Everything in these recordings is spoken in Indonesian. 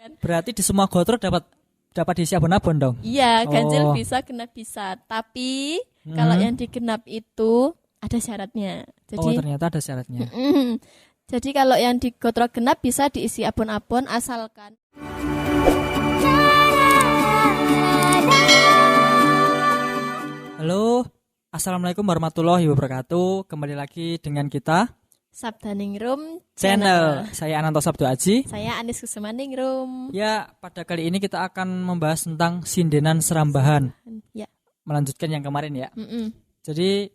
Berarti di semua gotro dapat diisi abon-abon dong? Iya, ganjil bisa, genap bisa. Tapi kalau yang digenap itu ada syaratnya. Jadi, ternyata ada syaratnya. Jadi kalau yang di gotro genap bisa diisi abon-abon asalkan Halo, Assalamualaikum warahmatullahi wabarakatuh. Kembali lagi dengan kita Sabdaningrum Channel. Saya Ananto Sabdo Aji. Saya Anis Kusumaningrum. Ya, pada kali ini kita akan membahas tentang sindenan serambahan. Ya. Melanjutkan yang kemarin ya. Jadi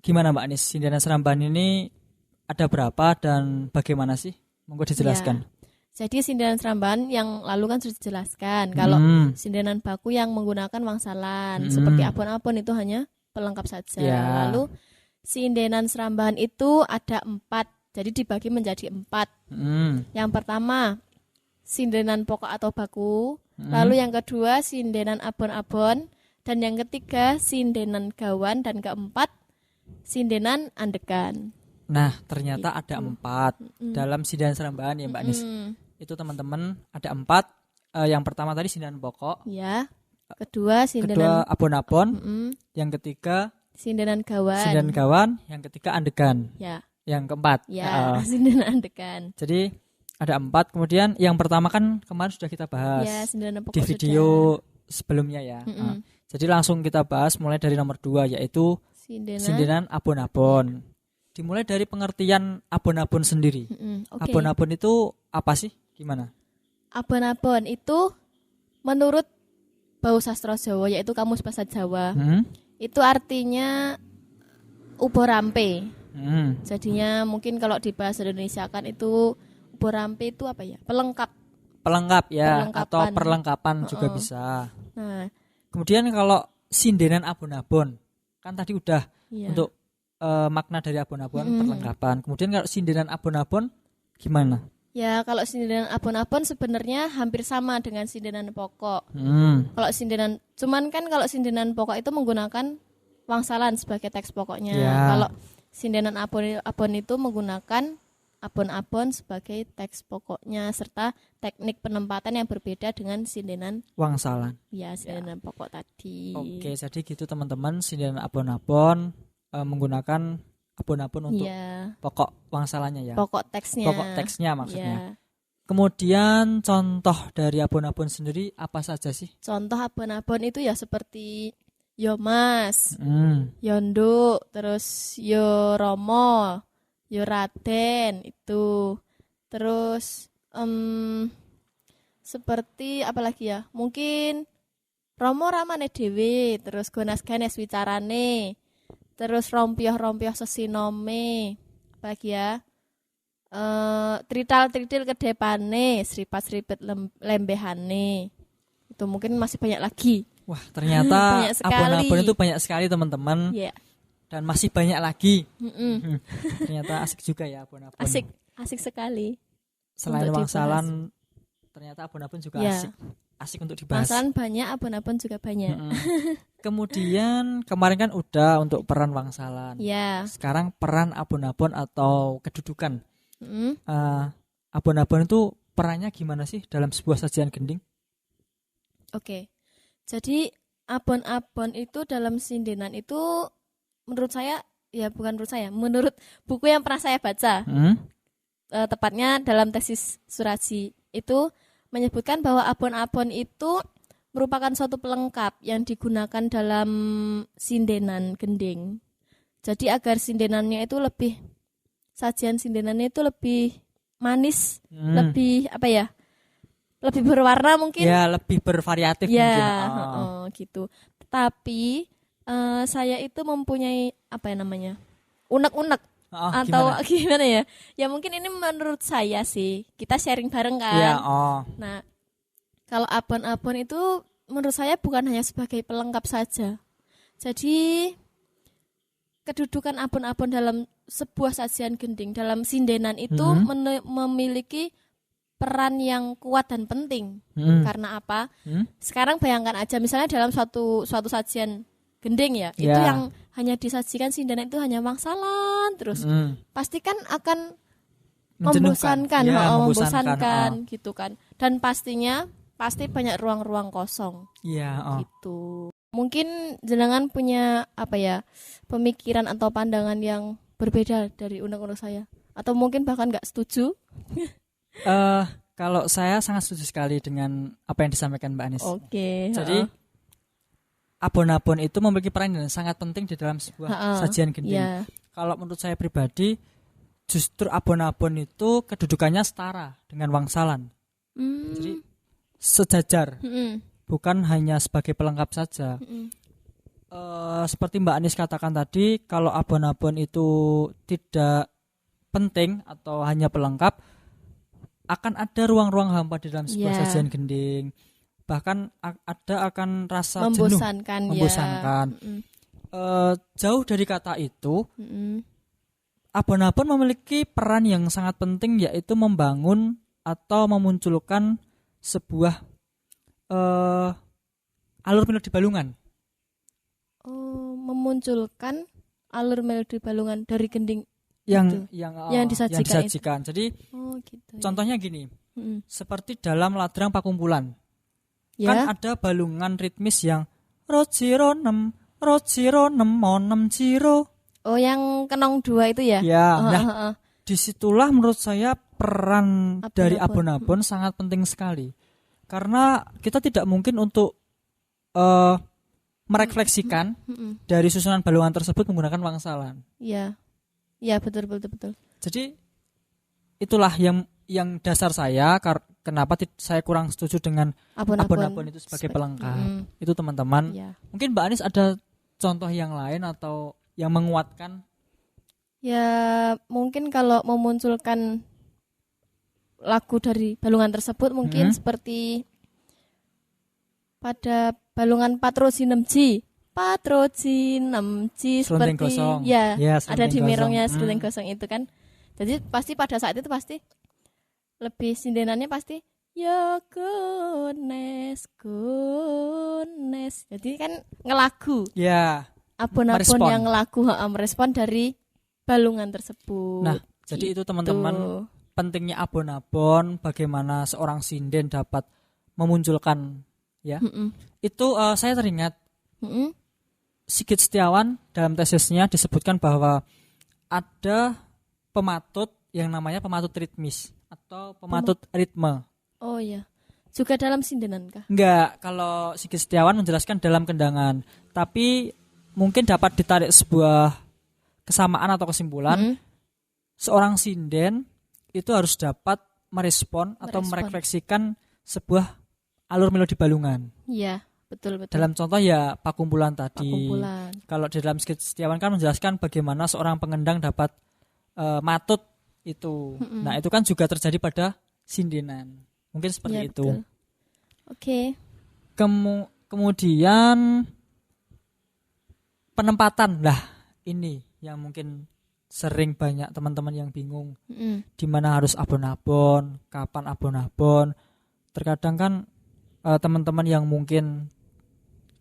gimana Mbak Anis, sindenan serambahan ini ada berapa dan bagaimana sih? Monggo dijelaskan. Ya. Jadi sindenan serambahan yang lalu kan sudah dijelaskan. Kalau sindenan baku yang menggunakan wangsalan seperti abon-abon itu hanya pelengkap saja. Ya. Lalu sindenan serambahan itu ada 4. Jadi dibagi menjadi 4. Yang pertama sindenan pokok atau baku. Lalu yang kedua sindenan abon-abon. Dan yang ketiga sindenan gawan. Dan keempat sindenan andekan. Nah, ternyata ada 4 dalam sindenan serambahan ya Mbak Anis. Itu teman-teman ada 4. Yang pertama tadi sindenan pokok. Ya. Kedua sindenan abon-abon. Yang ketiga sindenan gawan. Sindenan gawan. Yang ketiga andegan. Ya. Yang keempat. Ya. Sindenan andegan. Jadi ada 4. Kemudian yang pertama kan kemarin sudah kita bahas. Ya, sindenan pokok di video sebelumnya ya. Jadi langsung kita bahas mulai dari nomor 2 yaitu sindenan abon-abon. Dimulai dari pengertian abon-abon sendiri. Okay. Abon-abon itu apa sih? Gimana? Abon-abon itu menurut Bau Sastra Jawa yaitu Kamus Bahasa Jawa. Itu artinya ubo rampe. Jadinya mungkin kalau di bahasa Indonesia kan itu ubo rampe itu apa ya? Pelengkap ya, atau perlengkapan juga bisa. Nah, kemudian kalau sindenan abon-abon kan tadi udah untuk makna dari abon-abon perlengkapan. Kemudian kalau sindenan abon-abon gimana? Ya, kalau sindenan abon-abon sebenarnya hampir sama dengan sindenan pokok. Kalau sindenan, cuman kan kalau sindenan pokok itu menggunakan wangsalan sebagai teks pokoknya. Kalau sindenan abon itu menggunakan abon-abon sebagai teks pokoknya serta teknik penempatan yang berbeda dengan sindenan wangsalan. Ya, sindenan pokok tadi. Oke, jadi gitu teman-teman, sindenan abon-abon menggunakan abon-abon untuk pokok wangsalannya ya. Pokok teksnya maksudnya. Kemudian contoh dari abon-abon sendiri apa saja sih? Contoh abon-abon itu ya seperti yo Mas, yo Nduk, terus yo Romo, yo Raden itu. Terus seperti apa lagi ya? Mungkin Romo ramane dhewe, terus gonas-ganes wicarane. Terus rompioh-rompioh sesinome, apalagi ya, trital-tritil kedepane, seripat-seripet lembehane. Itu mungkin masih banyak lagi. Wah, ternyata abon-abon itu banyak sekali teman-teman. Dan masih banyak lagi. Ternyata asik juga ya abon-abon. Asik sekali. Selain wangsalan, ternyata abon-abon juga asik untuk dibahas. Wangsalan banyak, abon-abon juga banyak. Kemudian kemarin kan udah untuk peran wangsalan. Sekarang peran abon-abon atau kedudukan. Abon-abon itu perannya gimana sih dalam sebuah sajian gending? Oke. Jadi abon-abon itu dalam sindenan itu menurut saya, ya bukan menurut saya, menurut buku yang pernah saya baca. Tepatnya dalam tesis Suraji itu menyebutkan bahwa abon-abon itu merupakan suatu pelengkap yang digunakan dalam sindenan gending. Jadi agar sindenannya itu sajian sindenannya itu lebih manis, lebih apa ya? Lebih berwarna mungkin. Ya, lebih bervariatif mungkin. Gitu. Tapi saya itu mempunyai apa ya namanya? Unek-unek. Atau gimana ya? Ya mungkin ini menurut saya sih. Kita sharing bareng kan. Nah, kalau abon-abon itu menurut saya bukan hanya sebagai pelengkap saja. Jadi kedudukan abon-abon dalam sebuah sajian gending dalam sindenan itu memiliki peran yang kuat dan penting. Karena apa? Sekarang bayangkan aja misalnya dalam suatu sajian gending ya, itu yang hanya disajikan sindenan itu hanya wangsalan terus. Pasti kan akan membosankan, membosankan gitu kan. Dan pasti banyak ruang-ruang kosong. Iya, gitu. Mungkin jenengan punya pemikiran atau pandangan yang berbeda dari unek-unek saya, atau mungkin bahkan nggak setuju? Kalau saya sangat setuju sekali dengan apa yang disampaikan Mbak Anis. Oke. Jadi abon-abon itu memiliki peran yang sangat penting di dalam sebuah sajian gending. Yeah. Kalau menurut saya pribadi, justru abon-abon itu kedudukannya setara dengan wangsalan. Jadi sejajar, bukan hanya sebagai pelengkap saja. Seperti Mbak Anis katakan tadi, kalau abon-abon itu tidak penting atau hanya pelengkap, akan ada ruang-ruang hampa di dalam sebuah sajian gending. Bahkan akan rasa membosankan, jenuh, membosankan. Jauh dari kata itu, abon-abon memiliki peran yang sangat penting, yaitu membangun atau memunculkan sebuah alur melodi balungan. Memunculkan alur melodi balungan dari gending yang disajikan. Jadi gitu, contohnya gini, seperti dalam ladrang pakumpulan, kan ada balungan ritmis yang rojiro nem monem jiro. Oh, yang kenong dua itu ya? Ya. Disitulah menurut saya peran dari abon-abon sangat penting sekali, karena kita tidak mungkin untuk merefleksikan dari susunan balungan tersebut menggunakan wangsalan. Iya, betul. Jadi itulah yang dasar saya kenapa saya kurang setuju dengan abon-abon itu sebagai pelengkap. Itu teman-teman. Mungkin Mbak Anis ada contoh yang lain atau yang menguatkan? Ya, mungkin kalau memunculkan lagu dari balungan tersebut mungkin seperti pada balungan Patrocinem G seperti gosong. Ada di mirongnya selenting gosong itu kan. Jadi pasti pada saat itu pasti lebih sindenannya pasti ya goodness. Jadi kan ngelagu. Abon-abon yang ngelagu merespon dari balungan tersebut. Nah, jadi itu teman-teman pentingnya abon-abon, bagaimana seorang sinden dapat memunculkan Itu saya teringat Sigit Setiawan dalam tesisnya disebutkan bahwa ada pematut yang namanya pematut ritmis atau pematut ritme. Oh iya. Juga dalam sindenan kah? Enggak, kalau Sigit Setiawan menjelaskan dalam kendangan. Tapi mungkin dapat ditarik sebuah kesamaan atau kesimpulan. Seorang sinden itu harus dapat merespon atau merefleksikan sebuah alur melodi balungan. Iya, betul. Dalam contoh ya pakumpulan tadi. Kalau di dalam Sigit Setiawan kan menjelaskan bagaimana seorang pengendang dapat matut itu. Nah, itu kan juga terjadi pada sindenan. Mungkin seperti itu. Betul. Oke. Kemudian penempatan ini yang mungkin sering banyak teman-teman yang bingung. Di mana harus abon-abon, kapan abon-abon. Terkadang kan teman-teman yang mungkin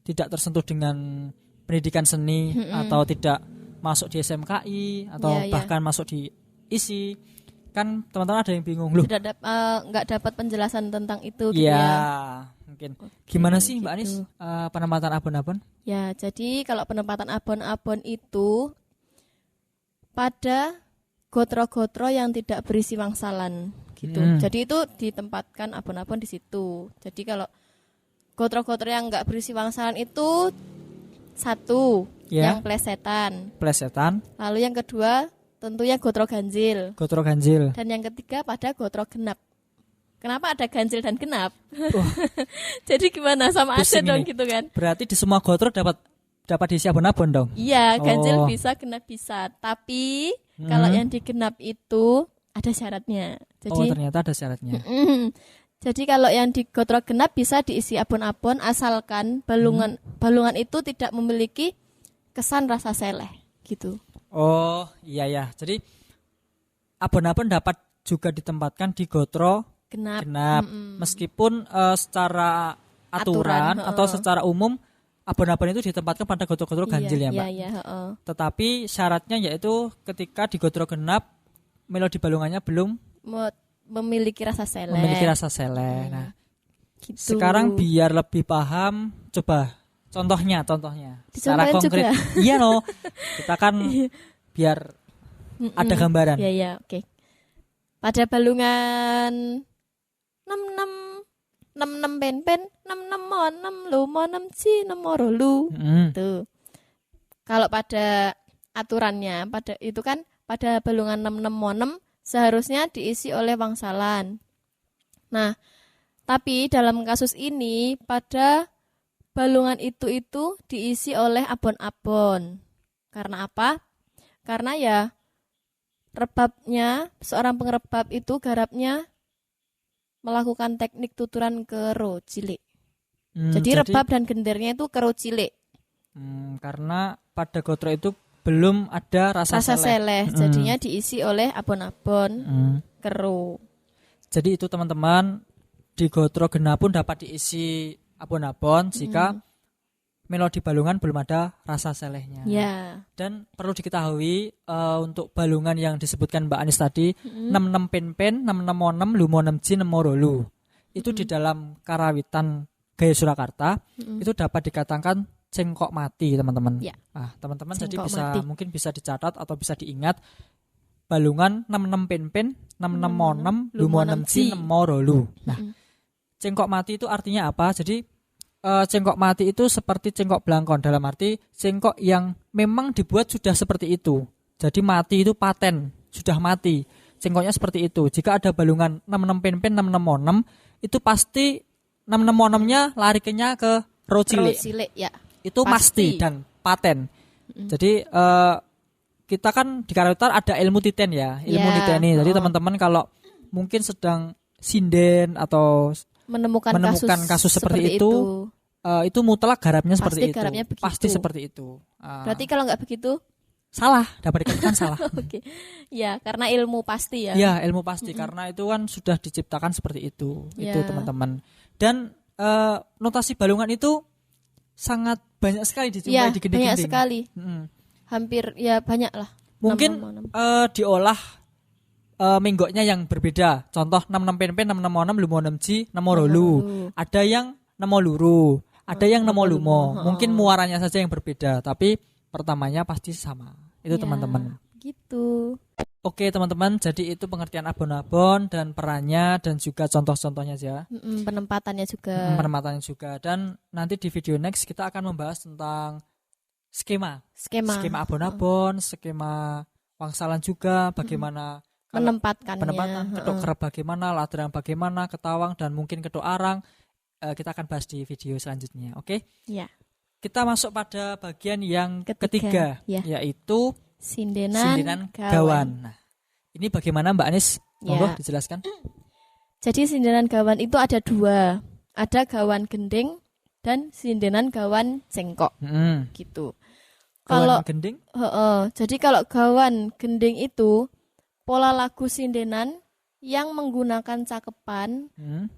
tidak tersentuh dengan pendidikan seni atau tidak masuk di SMKI atau bahkan masuk di ISI, kan teman-teman ada yang bingung loh. Nggak dapat penjelasan tentang itu gitu ya. Mungkin. Gimana sih Mbak Anis penempatan abon-abon? Ya, jadi kalau penempatan abon-abon itu pada gotro-gotro yang tidak berisi wangsalan gitu. Jadi itu ditempatkan abon-abon di situ. Jadi kalau gotro-gotro yang enggak berisi wangsalan itu satu, yang plesetan. Lalu yang kedua tentunya gotro ganjil. Dan yang ketiga pada gotro genap. Kenapa ada ganjil dan genap? Jadi gimana, sama aja dong gitu kan? Berarti di semua gotro dapat diisi abon-abon dong? Iya, ganjil bisa, genap bisa. Tapi kalau yang digenap itu ada syaratnya. Jadi, ternyata ada syaratnya. Jadi kalau yang di gotro genap bisa diisi abon-abon asalkan balungan itu tidak memiliki kesan rasa seleh gitu. Oh iya. Jadi abon-abon dapat juga ditempatkan di gotro genap. Meskipun secara aturan atau secara umum abon-abon itu ditempatkan pada gotro-gotro ganjil ya Mbak. Iya. Tetapi syaratnya yaitu ketika di gotro genap melodi balungannya belum memiliki rasa seleh. Nah, gitu. Sekarang biar lebih paham, coba contohnya secara konkret. Iya no, kita kan biar ada gambaran. Iya, oke. Pada balungan 66 pen 66 mo 6 lu mo 6 ci 6 moro lu. Tuh. Kalau pada aturannya pada balungan 66 mo 6 seharusnya diisi oleh wangsalan. Nah, tapi dalam kasus ini pada balungan itu diisi oleh abon-abon. Karena apa? Karena ya rebabnya, seorang pengerebab itu garapnya melakukan teknik tuturan kero cilik. Jadi rebab dan gendernya itu kero cilik. Karena pada gotro itu belum ada rasa seleh. Jadinya diisi oleh abon-abon kero. Jadi itu teman-teman, di gotro genap pun dapat diisi abon-abon jika melodi balungan belum ada rasa selehnya. Yeah. Dan perlu diketahui untuk balungan yang disebutkan Mbak Anis tadi 66 pen 66 monem lu monem ji nemorolu. Itu di dalam karawitan Gaya Surakarta itu dapat dikatakan cengkok mati, teman-teman. Yeah. Nah, teman-teman jadi mungkin bisa dicatat atau bisa diingat balungan 66 pen 66 monem lu monem ji nemorolu. Nah, cengkok mati itu artinya apa? Jadi cengkok mati itu seperti cengkok belangkon, dalam arti cengkok yang memang dibuat sudah seperti itu. Jadi mati itu paten, sudah mati. Cengkoknya seperti itu. Jika ada balungan 66 pen 66 monem, itu pasti 66 monemnya larikannya ke rocile. Ya. Itu pasti dan paten. Jadi kita kan di karawitan ada ilmu titen ya, ilmu titeni. Jadi teman-teman kalau mungkin sedang sinden atau menemukan kasus seperti itu mutlak garapnya seperti itu. Pasti seperti itu. Berarti kalau nggak begitu salah, dapat dikatakan salah. Oke. Ya, karena ilmu pasti ya. Ya, ilmu pasti karena itu kan sudah diciptakan seperti itu. Itu teman-teman. Dan notasi balungan itu sangat banyak sekali dijumpai di gending-gending. Banyak sekali. Hampir ya banyak lah. Mungkin diolah menggoknya yang berbeda. Contoh 66 pen 66 monem lu monem ji nemorolu. Ada yang nemoluru, ada yang nemolumo. Mungkin muaranya saja yang berbeda, tapi pertamanya pasti sama. Itu teman-teman. Gitu. Oke, teman-teman, jadi itu pengertian abon-abon dan perannya dan juga contoh-contohnya ya. Penempatannya juga. Dan nanti di video next kita akan membahas tentang skema abon-abon, skema wangsalan juga, bagaimana penempatan kedok kerap bagaimana, ladang bagaimana, ketawang dan mungkin kedok arang. Kita akan bahas di video selanjutnya. Oke? Ya. Kita masuk pada bagian yang ketiga yaitu sindenan gawan. Nah, ini bagaimana Mbak Anis? Monggo dijelaskan. Jadi sindenan gawan itu ada dua. Ada gawan gending dan sindenan gawan cengkok. Gitu. Kalau gending? Jadi kalau gawan gending itu pola lagu sindenan yang menggunakan cakepan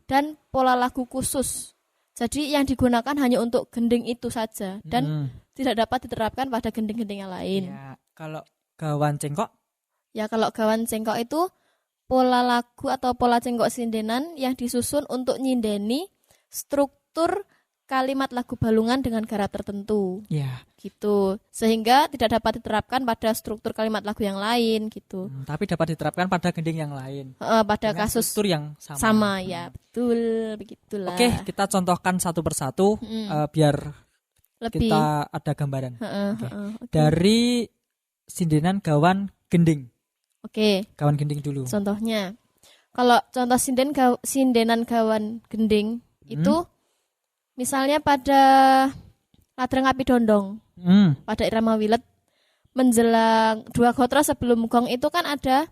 dan pola lagu khusus. Jadi yang digunakan hanya untuk gending itu saja dan tidak dapat diterapkan pada gending-gending yang lain. Ya, kalau gawan cengkok? Ya, kalau gawan cengkok itu pola lagu atau pola cengkok sindenan yang disusun untuk nyindeni struktur kalimat lagu balungan dengan garap tertentu. Ya. Gitu. Sehingga tidak dapat diterapkan pada struktur kalimat lagu yang lain gitu. Tapi dapat diterapkan pada gending yang lain. Pada dengan kasus struktur yang sama. Sama ya, betul, begitulah. Oke, kita contohkan satu persatu biar lebih kita ada gambaran. Okay. Dari sindenan gawan gending. Oke. Gawan gending dulu. Contohnya. Kalau contoh sindenan gawan gending itu misalnya pada Ladrang Api Dondong, pada irama wilet menjelang 2 gotro sebelum gong itu kan ada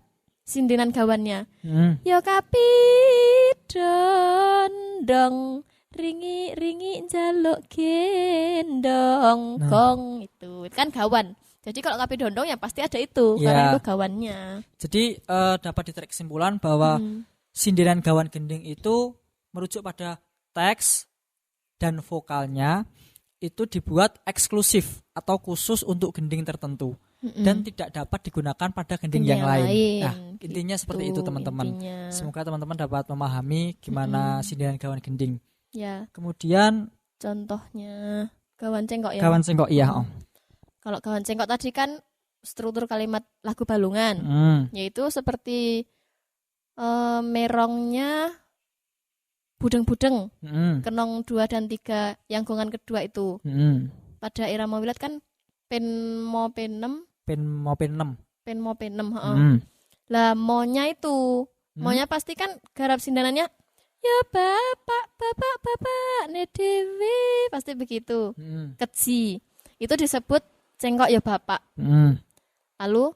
sindenan gawannya. Yo kapi dondong ringi njaluk gendong gong itu kan gawan. Jadi kalau Kapi Dondong ya pasti ada itu karena itu gawannya. Jadi dapat ditarik kesimpulan bahwa sindenan gawan gending itu merujuk pada teks dan vokalnya itu dibuat eksklusif atau khusus untuk gending tertentu. dan tidak dapat digunakan pada gending yang lain. Nah, gitu. intinya seperti itu teman-teman. Semoga teman-teman dapat memahami gimana sindiran gawan gending. Ya. Kemudian contohnya gawan cengkok ya. Gawan cengkok iya. Kalau gawan cengkok tadi kan struktur kalimat lagu balungan, yaitu seperti merongnya budeng-budeng, kenong 2 dan 3 yang gongan kedua itu. Pada irama wilat kan pen mo pen 6. Lah monya itu, monya pasti kan garap sindanannya ya bapak ne dewe, pasti begitu. Keci itu disebut cengkok ya bapak. Lalu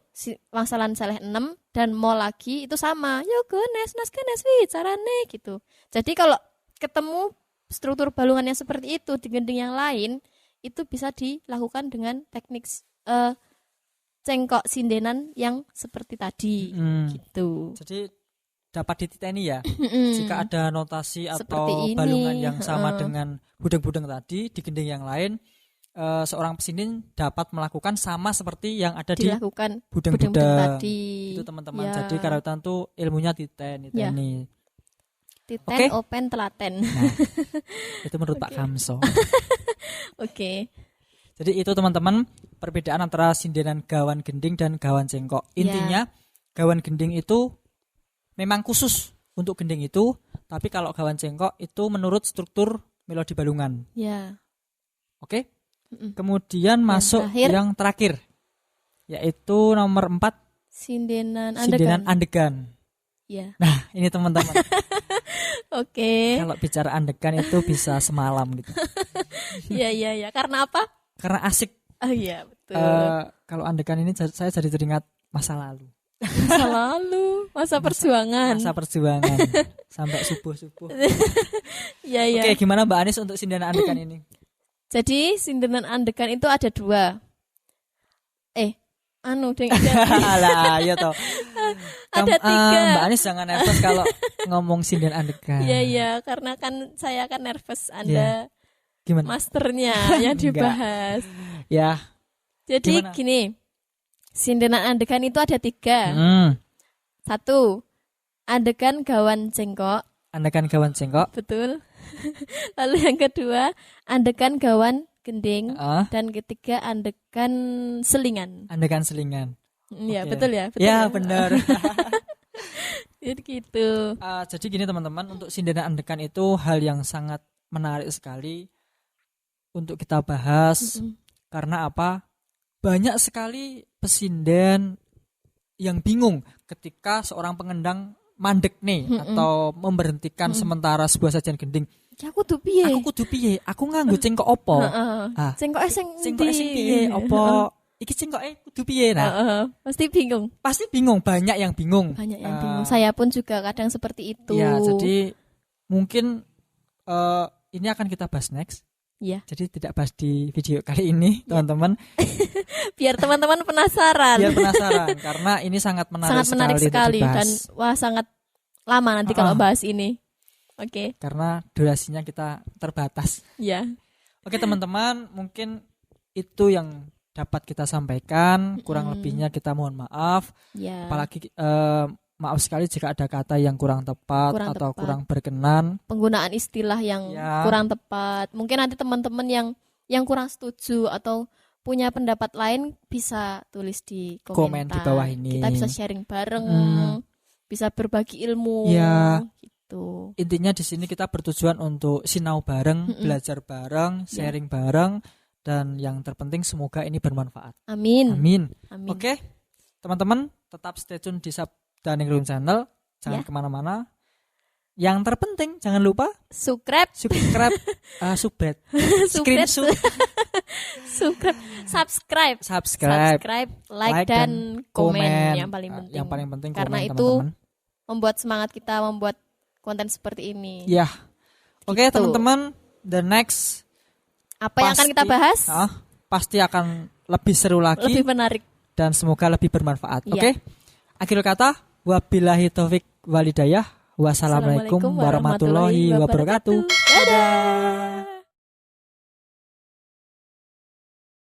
wangsalan saleh 6 dan mo lagi itu sama. Yo gones wi carane gitu. Jadi kalau ketemu struktur balungannya seperti itu di gending yang lain, itu bisa dilakukan dengan teknik cengkok sindenan yang seperti tadi gitu. Jadi dapat dititeni ya. Jika ada notasi atau balungan yang sama dengan budeng-budeng tadi di gending yang lain, seorang pesindin dapat melakukan sama seperti yang ada dilakukan di budeng-budeng tadi. Itu teman-teman. Ya. Jadi karutan tuh ilmunya diteni. Ya. Titen, open, telaten. Nah, itu menurut Pak Kamso. Oke. Jadi itu teman-teman perbedaan antara sindenan gawan gending dan gawan cengkok. Intinya gawan gending itu memang khusus untuk gending itu, tapi kalau gawan cengkok itu menurut struktur melodi balungan. Ya. Oke. Kemudian masuk yang terakhir, yaitu nomor 4 sindenan andegan. Ya. Nah ini teman-teman. Oke. Kalau bicara andegan itu bisa semalam gitu. Iya. Karena apa? Karena asik. Oh iya betul. Kalau andegan ini saya jadi teringat masa lalu. Masa perjuangan. Masa perjuangan sampai subuh. Iya. Oke, gimana Mbak Anis untuk sindenan andegan ini? Jadi sindenan andegan itu ada 2. Alah, ya toh. Ada 3. Mbak Anis jangan nervous kalau ngomong sindenan andegan. Iya, karena kan saya kan nervous. Anda gimana? Masternya yang dibahas. Ya. Jadi gini, sindenan andegan itu ada 3. 1, andegan gawan cengkok. Andegan gawan cengkok. Betul. Lalu yang kedua, andegan gawan gending. Dan ketiga, andegan selingan. Andegan selingan. Iya, betul ya? Betul ya, benar. Jadi gitu. Jadi gini teman-teman, untuk sindenan andegan itu hal yang sangat menarik sekali untuk kita bahas. Karena apa? Banyak sekali pesinden yang bingung ketika seorang pengendang mandek nih atau memberhentikan sementara sebuah sajian gending. Ya aku kudu piye? Aku nganggo cengkok opo? Cengkok sing piye? Opo? Iki cengkoke kudu piye? Pasti bingung. Banyak yang bingung. Saya pun juga kadang seperti itu. Ya, jadi mungkin ini akan kita bahas next. Ya. Jadi tidak bahas di video kali ini, teman-teman. Biar teman-teman penasaran. Karena ini sangat menarik sekali dan sangat lama nanti kalau bahas ini. Oke. Karena durasinya kita terbatas. Ya. Oke, teman-teman, mungkin itu yang dapat kita sampaikan. Kurang lebihnya kita mohon maaf. Ya. Apalagi maaf sekali jika ada kata yang kurang tepat atau kurang berkenan. Penggunaan istilah yang kurang tepat. Mungkin nanti teman-teman yang kurang setuju atau punya pendapat lain bisa tulis di komen di bawah ini. Kita bisa sharing bareng, bisa berbagi ilmu. Ya. Gitu. Intinya di sini kita bertujuan untuk sinau bareng, belajar bareng, sharing bareng, dan yang terpenting semoga ini bermanfaat. Amin. Oke, teman-teman tetap stay tune di dan Ningrum Channel, jangan kemana-mana. Yang terpenting jangan lupa subscribe, like dan komen yang paling penting. Yang paling penting karena komen, itu teman-teman. Membuat semangat kita membuat konten seperti ini. Ya, oke teman-teman, the next apa yang akan kita bahas? Pasti akan lebih seru lagi, lebih menarik, dan semoga lebih bermanfaat. Oke. Akhir kata, wabillahi taufik walhidayah. Wassalamualaikum warahmatullahi wabarakatuh. Dadah.